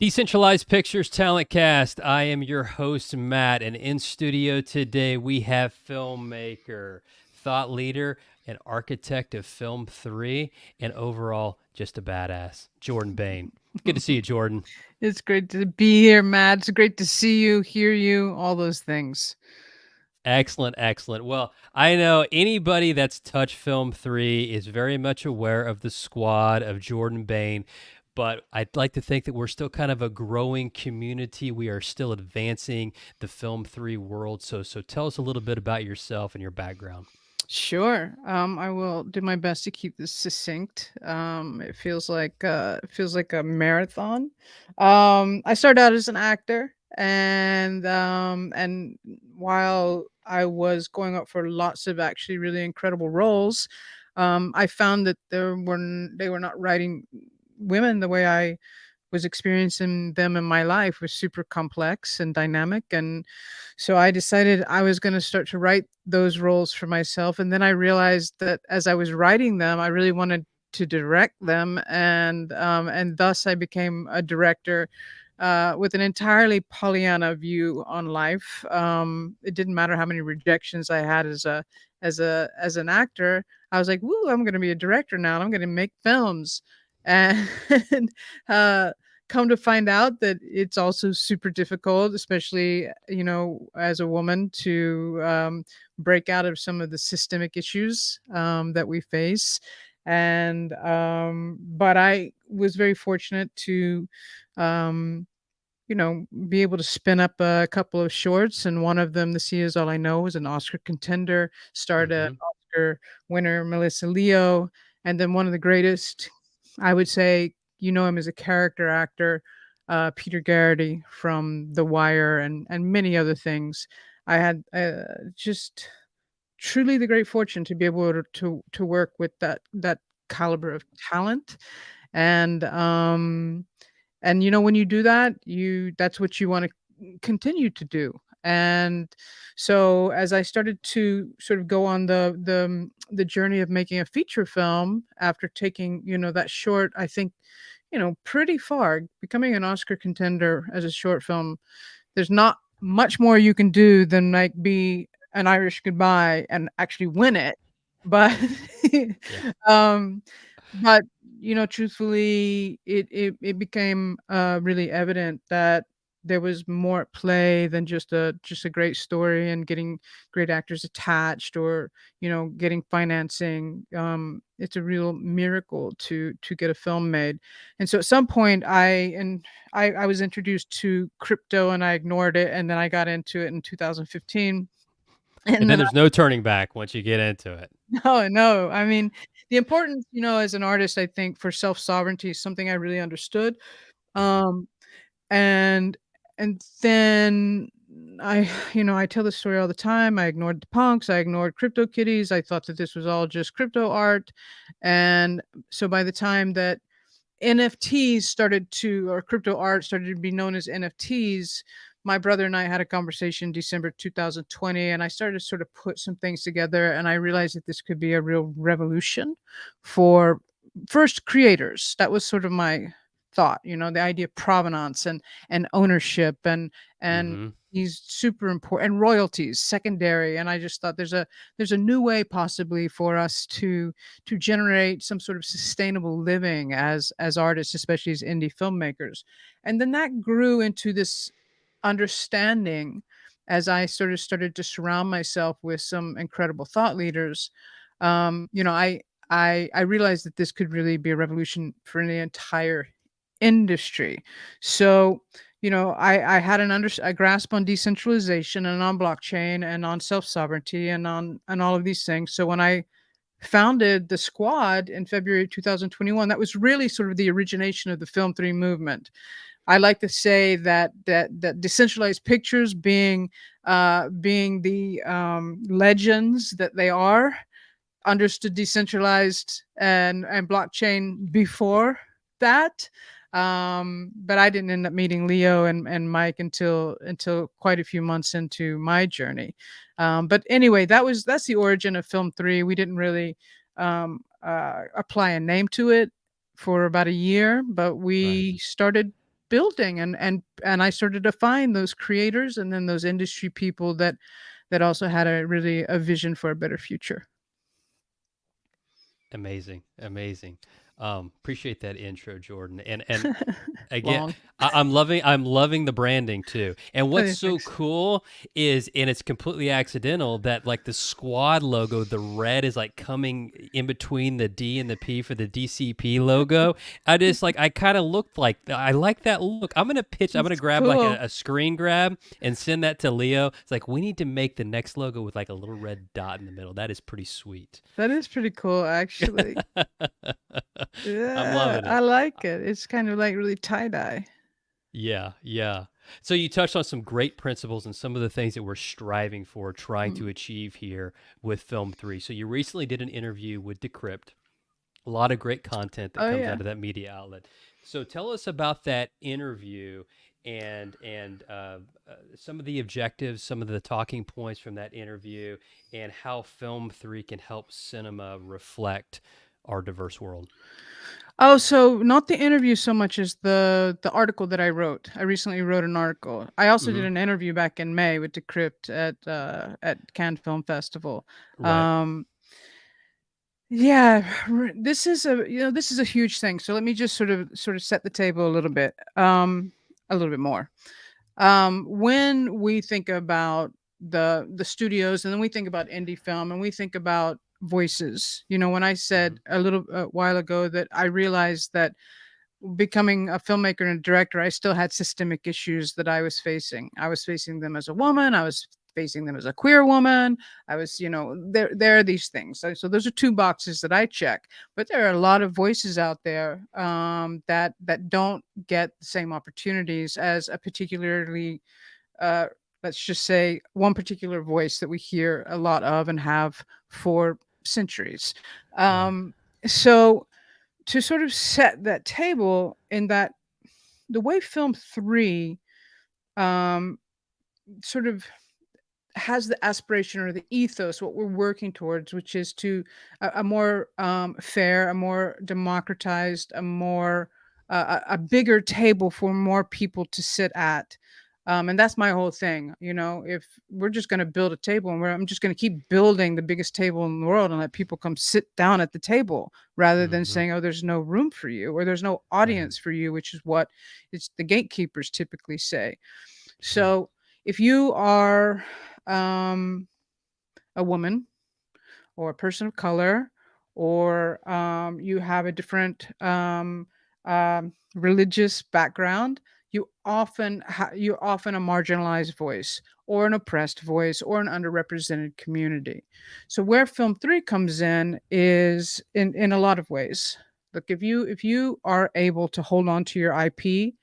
Decentralized Pictures Talent Cast. I am your host, Matt, and in studio today we have filmmaker, thought leader, and architect of Film 3, and overall just a badass, Jordan Bayne. Good to see you, Jordan. It's great to be here, Matt. It's great to see you, hear you, all those things. Excellent, excellent. Well, I know anybody that's touched Film 3 is very much aware of the squad of Jordan Bayne, but I'd like to think that we're still kind of a growing community. We are still advancing the Film 3 world. So tell us a little bit about yourself and your background. Sure. I will do my best to keep this succinct. It feels like a marathon. I started out as an actor, and while I was going up for lots of actually really incredible roles, I found that they were not writing women the way I was experiencing them in my life was super complex and dynamic. And so I decided I was going to start to write those roles for myself. And then I realized that as I was writing them, I really wanted to direct them. And thus I became a director with an entirely Pollyanna view on life. It didn't matter how many rejections I had as an actor. I was like, "Woo! I'm going to be a director now. And I'm going to make films." And uh, come to find out that it's also super difficult, especially as a woman, to break out of some of the systemic issues that we face. And but I was very fortunate to um, be able to spin up a couple of shorts, and one of them, "The Sea Is All I Know," was an Oscar contender, starred an Mm-hmm. Oscar winner, Melissa Leo, and then one of the greatest, I would say, him as a character actor, Peter Garrity from The Wire and many other things. I had just truly the great fortune to be able to work with that caliber of talent, and when you do that, you that's what you wanna continue to do. And so as I started to sort of go on the journey of making a feature film after taking, that short, I think, pretty far, becoming an Oscar contender as a short film, there's not much more you can do than, like, be an Irish Goodbye and actually win it. But, Yeah. um but, truthfully, it became, really evident that there was more at play than just a great story and getting great actors attached, or, getting financing. It's a real miracle to get a film made. And so at some point, I was introduced to crypto, and I ignored it, and then I got into it in 2015, And and then then there's no turning back once you get into it. no, no. I mean, the importance, as an artist, I think, for self-sovereignty is something I really understood. Mm-hmm. Um, and and then I tell this story all the time. I ignored the punks, I ignored crypto kitties. I thought that this was all just crypto art. And so by the time that NFTs started to or crypto art started to be known as NFTs, my brother and I had a conversation December 2020, and I started to sort of put some things together, and I realized that this could be a real revolution for first creators. That was sort of my thought, the idea of provenance and ownership and Mm-hmm. these super important and royalties secondary. And I just thought there's a new way possibly for us to generate some sort of sustainable living as artists, especially as indie filmmakers. And then that grew into this understanding as I sort of started to surround myself with some incredible thought leaders. I realized that this could really be a revolution for the entire industry. So, I had a grasp on decentralization and on blockchain and on self sovereignty and all of these things. So when I founded the squad in February 2021, that was really sort of the origination of the Film 3 movement. I like to say that Decentralized Pictures, being the legends that they are, understood decentralized and blockchain before that. But I didn't end up meeting Leo and Mike until quite a few months into my journey. But anyway, that's the origin of Film 3. We didn't really apply a name to it for about a year, but Right. we started building, and I started to find those creators and then those industry people that also had a really a vision for a better future. Amazing, amazing. Appreciate that intro, Jordan. And again, Long. I'm loving the branding too. And what's Oh, so thanks. cool is, and it's completely accidental, that like the squad logo, the red is like coming in between the D and the P for the DCP logo. I kind of looked like, I like that look. I'm gonna It's grab like cool. a screen grab and send that to Leo. It's like, we need to make the next logo with like a little red dot in the middle. That is pretty sweet. That is pretty cool, actually. I'm Yeah, loving I it. like it. It's kind of like really tie-dye. Yeah, yeah. So you touched on some great principles and some of the things that we're striving for, trying to Mm. achieve here with Film 3. So you recently did an interview with Decrypt. A lot of great content that Oh, comes yeah. out of that media outlet. So tell us about that interview and some of the objectives, some of the talking points from that interview, and how Film 3 can help cinema reflect our diverse world. Oh, so not the interview so much as the article that I wrote. I recently wrote an article. I also did Mm-hmm. an interview back in May with Decrypt at Cannes Film Festival. Right. Um, yeah, this is a this is a huge thing. So let me just sort of set the table a little bit more. When we think about the studios, and then we think about indie film, and we think about voices. When I Mm-hmm. said a little while ago that I realized that becoming a filmmaker and a director, I still had systemic issues that I was facing. I was facing them as a woman. I was facing them as a queer woman. I was, there are these things. So those are two boxes that I check. But there are a lot of voices out there that don't get the same opportunities as a particularly, uh, let's just say, one particular voice that we hear a lot of and have for centuries. Right. Um, so to sort of set that table in that the way film 3 um sort of has the aspiration or the ethos, what we're working towards, which is to a more fair, a more democratized, a more a bigger table for more people to sit at. And that's my whole thing. If we're just going to build a table and I'm just going to keep building the biggest table in the world and let people come sit down at the table rather than Mm-hmm. saying, oh, there's no room for you or there's no Right. audience for you, which is what it's the gatekeepers typically say. Right. So if you are um, a woman or a person of color, or you have a different religious background, you're often a marginalized voice or an oppressed voice or an underrepresented community. So where Film 3 comes in is in a lot of ways. Look, if you are able to hold on to your IP,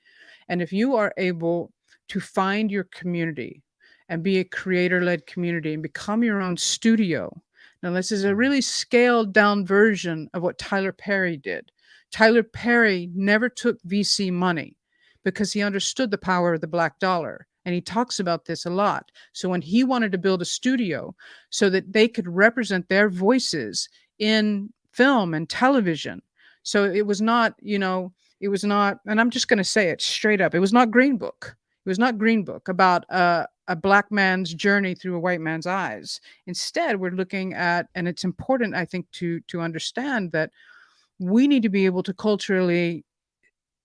and if you are able to find your community and be a creator led community and become your own studio. Now, this is a Mm-hmm. really scaled down version of what Tyler Perry did. Tyler Perry never took VC money because he understood the power of the black dollar. And he talks about this a lot. So when he wanted to build a studio so that they could represent their voices in film and television. So it was not, it was not, and I'm just going to say it straight up. It was not Green Book. It was not Green Book about a black man's journey through a white man's eyes. Instead, we're looking at, and it's important, I think, to understand that we need to be able to culturally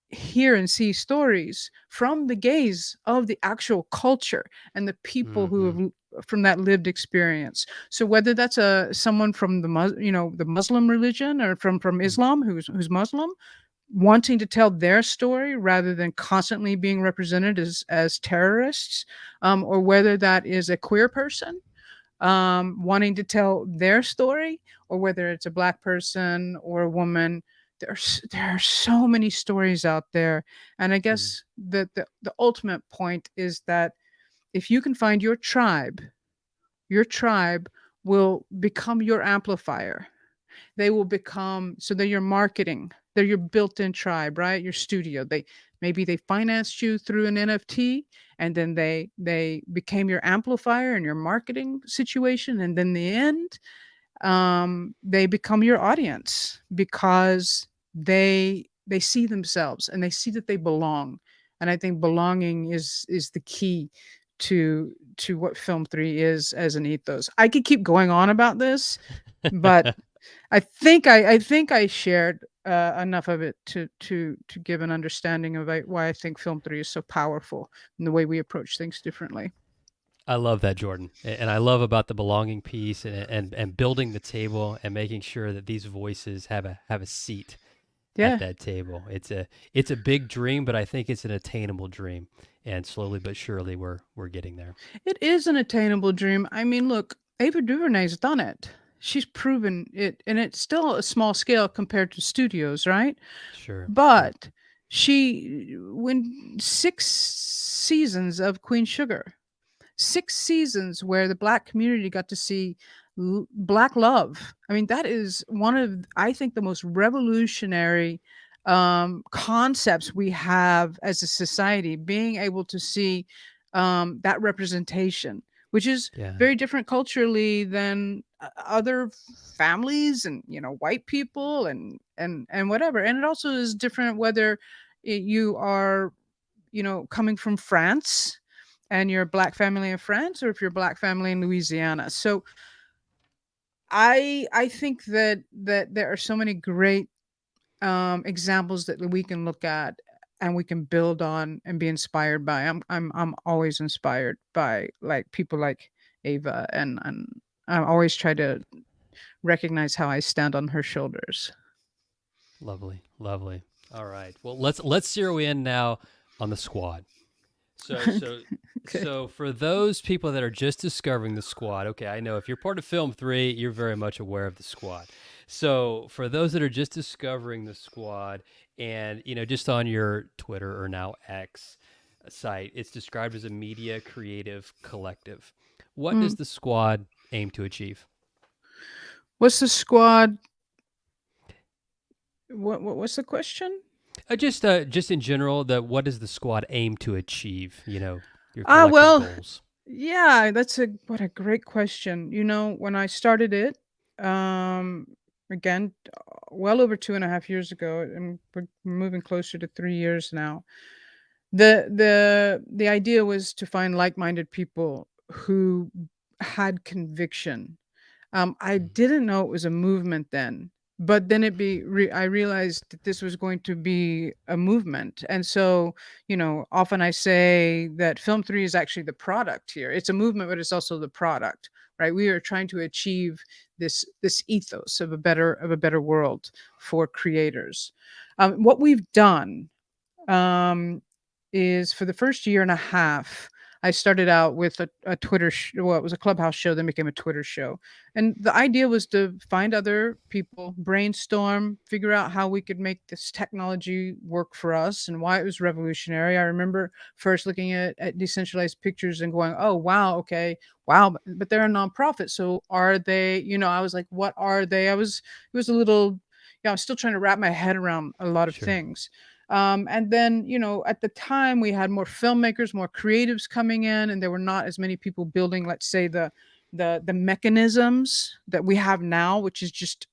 hear and see stories from the gaze of the actual culture and the people who Mm-hmm. have from that lived experience. So whether that's a someone from the Muslim religion or from Islam who's Muslim, wanting to tell their story rather than constantly being represented as terrorists, or whether that is a queer person wanting to tell their story, or whether it's a black person or a woman. There are so many stories out there, and I Mm-hmm. guess that the ultimate point is that if you can find your tribe will become your amplifier. They will become so they're your marketing. They're your built-in tribe, right? Your studio. They financed you through an NFT, and then they became your amplifier in your marketing situation, and then in the end, they become your audience because they see themselves and they see that they belong. and I think belonging is the key to what Film 3 is as an ethos. I could keep going on about this, but I think I shared enough of it to give an understanding of why I think Film 3 is so powerful and the way we approach things differently. I love that, Jordan, and I love about the belonging piece and building the table and making sure that these voices have a seat at Yeah, that table. It's a big dream, but I think it's an attainable dream, and slowly but surely we're getting there. it is an attainable dream. I mean, look, Ava DuVernay's done it. She's proven it, and it's still a small scale compared to studios, right? Sure, sure. But she when 6 seasons of Queen Sugar, 6 seasons where the Black community got to see Black love. I mean, that is one of, I think, the most revolutionary concepts we have as a society, being able to see that representation, which is Yeah, very different culturally than other families and white people and whatever. And it also is different whether you are coming from France and you're a Black family in France, or if you're a Black family in Louisiana. So I think that there are so many great examples that we can look at and we can build on and be inspired by. I'm always inspired by like people like Ava, and I always try to recognize how I stand on her shoulders. lovely, lovely. All right. Well, let's zero in now on the squad. So so Okay. so for those people that are just discovering the squad, okay, I know if you're part of Film 3, you're very much aware of the squad. So for those that are just discovering the squad, and just on your Twitter or now X site, it's described as a media creative collective. What does Mm. the squad aim to achieve? What's the squad? What's the question? Just in general, the what does the squad aim to achieve? Your Ah, collective well, goals. yeah, that's a what a great question. When I started it, um, again, well over 2.5 years ago, and we're moving closer to 3 years now. The idea was to find like-minded people who had conviction. I Mm. didn't know it was a movement then, but then I realized that this was going to be a movement. And so, often I say that Film 3 is actually the product here. It's a movement, but it's also the product, right? We are trying to achieve this ethos of a better world for creators. What we've done um, is for the first year and a half, I started out with a well, it was a Clubhouse show, then became a Twitter show. And the idea was to find other people, brainstorm, figure out how we could make this technology work for us and why it was revolutionary. I remember first looking at Decentralized Pictures and going, oh, wow, okay, wow, but they're a nonprofit. So are they, I was like, what are they? It was a little, yeah, I was still trying to wrap my head around a lot of Sure. things. And then, at the time we had more filmmakers, more creatives coming in, and there were not as many people building, let's say, the mechanisms that we have now, which is just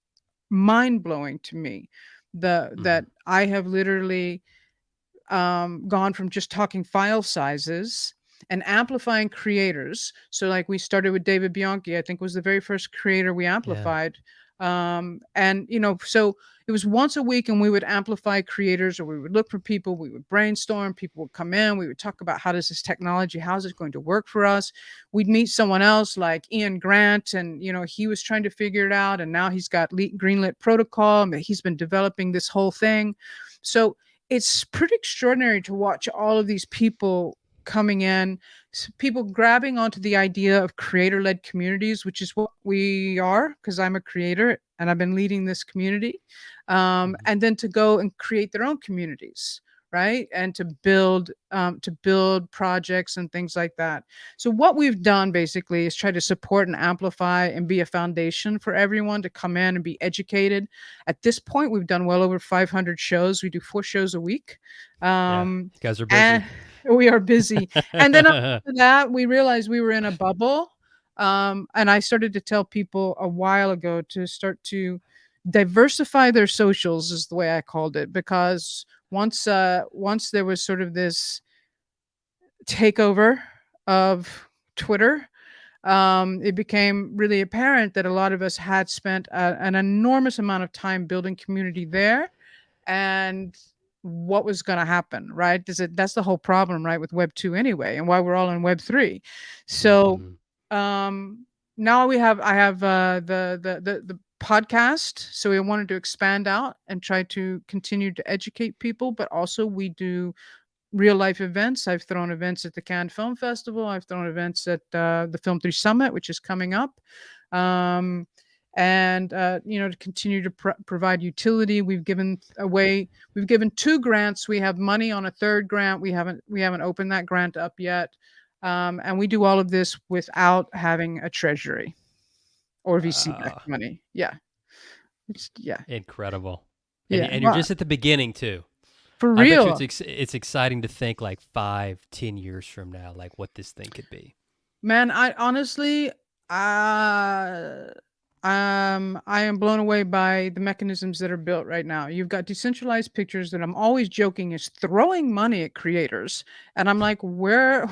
mind blowing to me. Hmm. That I have literally gone from just talking file sizes and amplifying creators. So, like, we started with David Bianchi, I think was the very first creator we Yeah. amplified. And, so it was once a week, and we would amplify creators, or we would look for people, we would brainstorm, people would come in, we would talk about how does this technology, how's it going to work for us. We'd meet someone else like Ian Grant, and, he was trying to figure it out, and now he's got greenlit protocol, and he's been developing this whole thing. So, it's pretty extraordinary to watch all of these people coming in, people grabbing onto the idea of creator-led communities, which is what we are, because I'm a creator and I've been leading this community, Hmm. and then to go and create their own communities, right, and to build projects and things like that. So what we've done basically is try to support and amplify and be a foundation for everyone to come in and be educated. At this point, we've done well over 500 shows. We do 4 shows a week. Yeah. Um, You guys are and busy. we are busy. And then after that, we realized we were in a bubble. And I started to tell people a while ago to start to diversify their socials, is the way I called it, because once there was sort of this takeover of Twitter, it became really apparent that a lot of us had spent an enormous amount of time building community there, and what was going to happen, right? That's the whole problem, right, with Web 2 anyway, and why we're all in Web 3. So Mhm. um, now I have the podcast. So we wanted to expand out and try to continue to educate people, but also we do real life events. I've thrown events at the Cannes Film Festival. I've thrown events at the Film3 Summit, which is coming up. Um, and to continue to provide utility, we've given 2 grants. We have money on a 3rd grant. We haven't opened that grant up yet. And we do all of this without having a treasury or VC backed Wow. money. Yeah. Yeah. Incredible. And Yeah. and you're Well, just at the beginning too. for I bet you real. it's exciting to think like 5, 10 years from now, like what this thing could be. Man, I honestly, uh, I am blown away by the mechanisms that are built right now. You've got Decentralized Pictures that I'm always joking is throwing money at creators, and I'm like, where,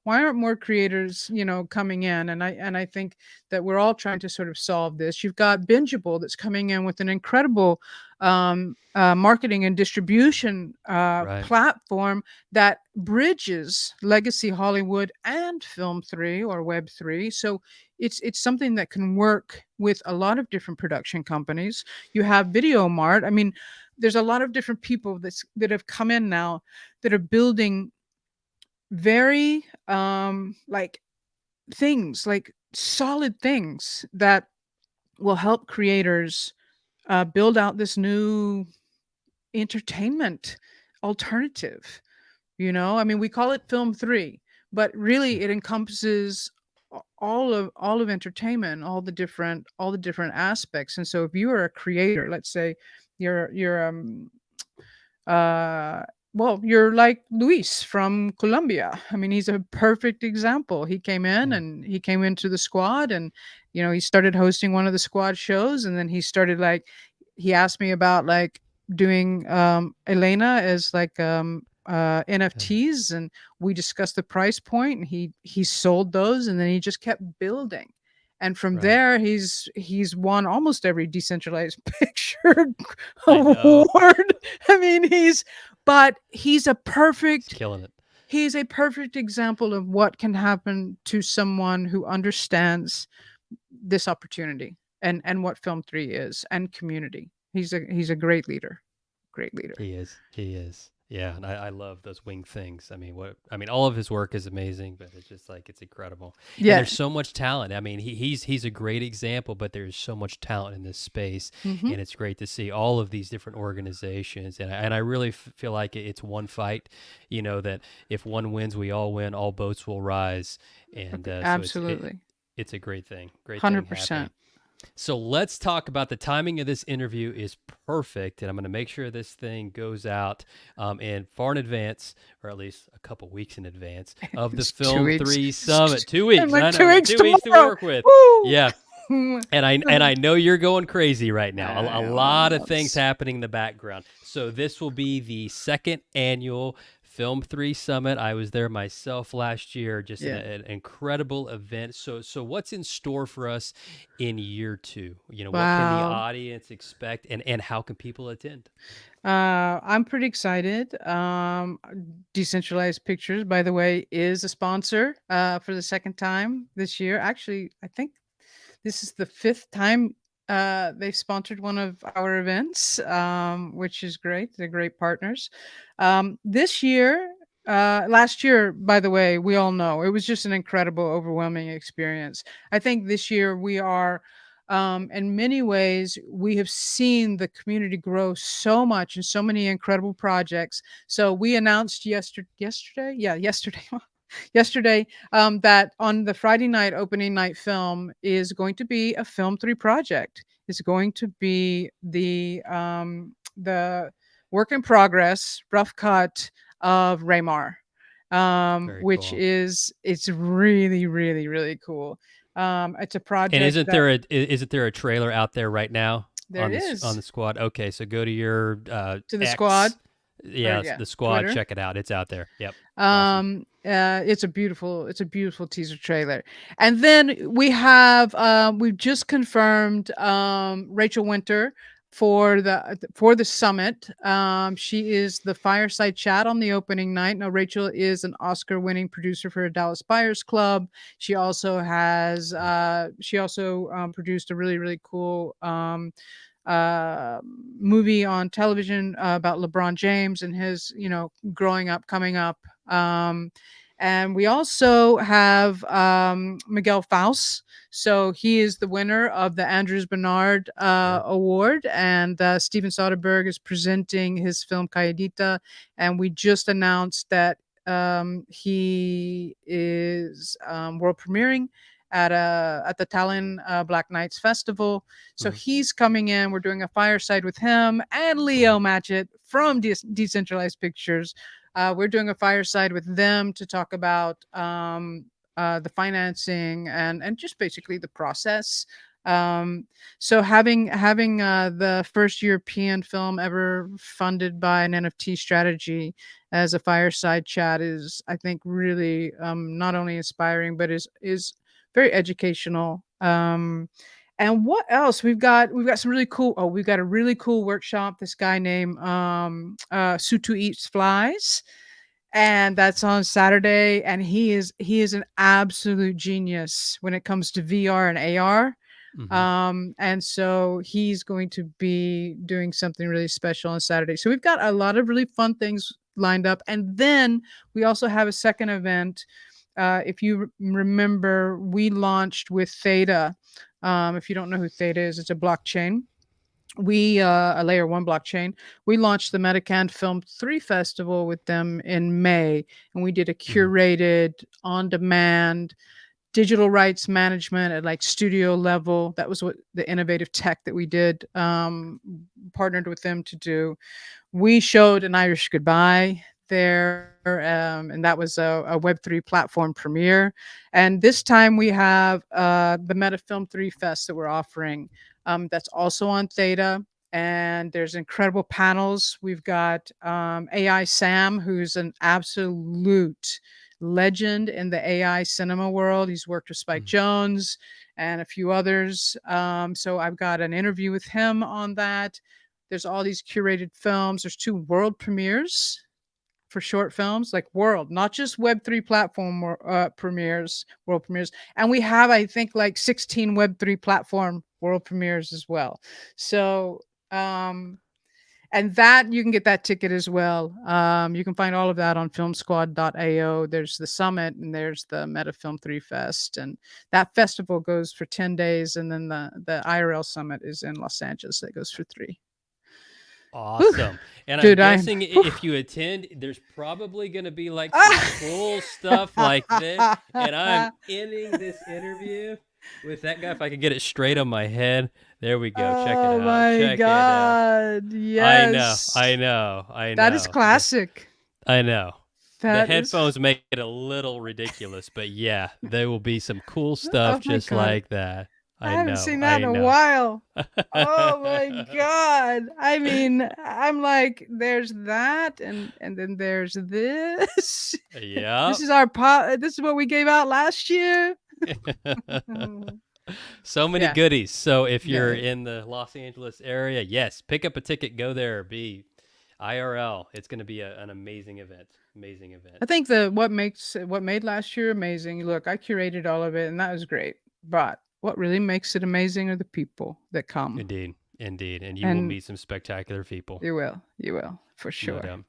why aren't more creators, coming in? And I think that we're all trying to sort of solve this. You've got Bingeable that's coming in with an incredible marketing and distribution Right. platform that bridges legacy Hollywood and Film 3 or Web 3. So it's something that can work with a lot of different production companies. You have Video Mart. I mean, there's a lot of different people that have come in now that are building very like things, like solid things that will help creators build out this new entertainment alternative. I mean, we call it Film 3, but really it encompasses all of entertainment, all the different aspects. And so if you are a creator, let's say you're uh well, you're like Luis from Colombia. I mean, he's a perfect example. Yeah. He came into the squad, and he started hosting one of the squad shows, and then he asked me about like doing Elena as like Yeah. NFTs, and we discussed the price point, and he sold those, and then he just kept building. And from Right. there, he's won almost every decentralized picture I know. award. I mean, but He's killing it. he's a perfect example of what can happen to someone who understands this opportunity and what Film 3 is and community. He's a great leader. Great leader. He is. He is. Yeah, and I love those wing things. I mean, all of his work is amazing, but it's just like it's incredible. And Yeah. there's so much talent. I mean, he's a great example, but there's so much talent in this space, Mhm. and it's great to see all of these different organizations. And I really feel like it's one fight. That if one wins, we all win. All boats will rise, and Okay. so Absolutely. it's a great thing. Great thing happening. 100%. So let's talk about the timing of this interview is perfect, and I'm going to make sure this thing goes out in far in advance, or at least a couple weeks in advance of the It's 2 Film weeks. 3 Summit. Two In weeks, like I 2 know, we got weeks 2 weeks to tomorrow. work with. Woo! Yeah, and I know you're going crazy right now. A Well, lot of things happening in the background. So this will be the second annual Film 3 Summit. I was there myself last year. Just yeah. an incredible event. So what's in store for us in year two? What can the Wow. audience expect, and how can people attend? I'm pretty excited. Decentralized Pictures, by the way, is a sponsor for the second time this year. Actually, I think this is the fifth time they've sponsored one of our events, which is great. They're great partners. This year, last year, by the way, we all know it was just an incredible, overwhelming experience. I think this year we are. In many ways, we have seen the community grow so much and so many incredible projects. So we announced yesterday, yeah, yesterday, yesterday, that on the Friday night opening night film is going to be a Film 3 project. It's going to be the work in progress rough cut of Raymar, Very which cool. is it's really really really cool. It's a And project isn't that there a trailer out there right now there on this on is the squad? Okay, so go to your to the squad. X or Yeah, yeah, the squad. Twitter. Check it out. It's out there. Yep. It's awesome. It's a beautiful teaser trailer. And then we've just confirmed Rachel Winter for the summit. She is the fireside chat on the opening night. Now Rachel is an Oscar-winning producer for Dallas Buyers Club. She also produced a really cool uh, movie on television about LeBron James and his, growing up, coming up. Um, and we also have Miguel Faust. So he is the winner of the Andrews Bernard Sure. Award, and Steven Soderbergh is presenting his film Calladita. And we just announced that he is world premiering at the Tallinn Black Nights Festival. So Hmm. he's coming in. We're doing a fireside with him and Leo Cool. Matchett from Decentralized Pictures. We're doing a fireside with them to talk about the financing and just basically the process. Um, so having the first European film ever funded by an NFT strategy as a fireside chat is, I think, really not only inspiring but is very educational. And what else? We've got some really cool. Oh, we've got a really cool workshop. This guy named Sutu Eats Flies, and that's on Saturday. And he is an absolute genius when it comes to VR and AR. Hmm. And so he's going to be doing something really special on Saturday. So we've got a lot of really fun things lined up. And then we also have a second event. If you remember, we launched with Theta. If you don't know who Theta is, it's a blockchain. A layer one blockchain. We launched the Metacan Film 3 Festival with them in May, and we did a Hmm. curated, on demand digital rights management at like studio level. That was what the innovative tech that we did, partnered with them to do. We showed An Irish Goodbye there, and that was a Web3 platform premiere. And this time we have the Meta Film 3 Fest that we're offering. That's also on Theta. And there's incredible panels. We've got AI Sam, who's an absolute legend in the AI cinema world. He's worked with Spike Jones and a few others. So I've got an interview with him on that. There's all these curated films. There's two world premieres for short films, like world, not just Web3 platform premieres, world premieres. And we have, I think, like 16 Web3 platform world premieres as well. So, and that you can get that ticket as well. You can find all of that on filmsquad.io. There's the summit and there's the Meta Film 3 Fest. And that festival goes for 10 days. And then the IRL summit is in Los Angeles. That goes for 3. Whew. Awesome. And I'm Dude, I'm guessing whew. if you attend, there's probably going to be like some cool stuff like this. And I'm ending this interview with that guy. If I can get it straight on my head. There we go. Check it Oh out. my Check it out. god. I know. Yes. I know. I That is know. classic. I know. The That is headphones make it a little ridiculous, but yeah, there will be some cool stuff oh my just god. like that. I I haven't know. seen that in I a know. while. Oh my god. I mean, I'm like, there's that and then there's this. Yep. This is what we gave out last year. So many Yeah. goodies. So if you're Yeah. in the Los Angeles area, yes, pick up a ticket, go there, be IRL. It's going to be an amazing event. Amazing event. I think the what made last year amazing. Look, I curated all of it, and that was great. But what really makes it amazing are the people that come, Indeed. Indeed. And you will and meet some spectacular people. you will for No sure. doubt.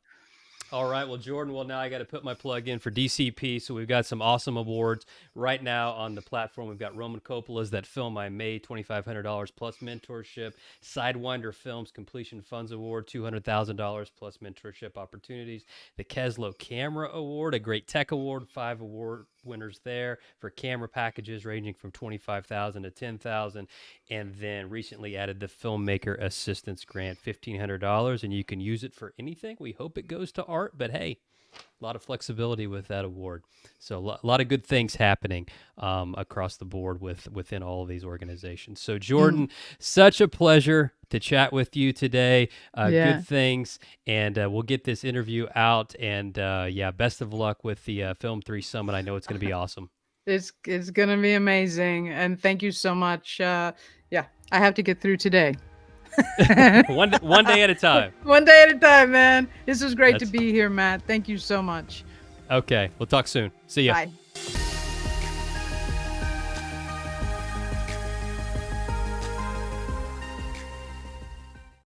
All right, well, Jordan, well, now I got to put my plug in for DCP. So we've got some awesome awards right now on the platform. We've got Roman Coppola's That Film I Made, $2,500 plus mentorship. Sidewinder Films Completion Funds Award, $200,000 plus mentorship opportunities. The Keslow Camera Award, a great tech award, 5 award winners there for camera packages ranging from $25,000 to $10,000. And then recently added the Filmmaker Assistance Grant, $1,500, and you can use it for anything. We hope it goes to art, but hey, a lot of flexibility with that award. So a lot of good things happening across the board within all of these organizations. So Mm. Jordan, such a pleasure to chat with you today. Good Yeah. things, and we'll get this interview out. And yeah, best of luck with the Film 3 Summit. I know it's going to be awesome. It's gonna be amazing, and thank you so much. Yeah, I have to get through today. One day at a time. One day at a time, man. This was great to That's be here, Matt. Thank you so much. okay. We'll talk soon. See ya. Bye.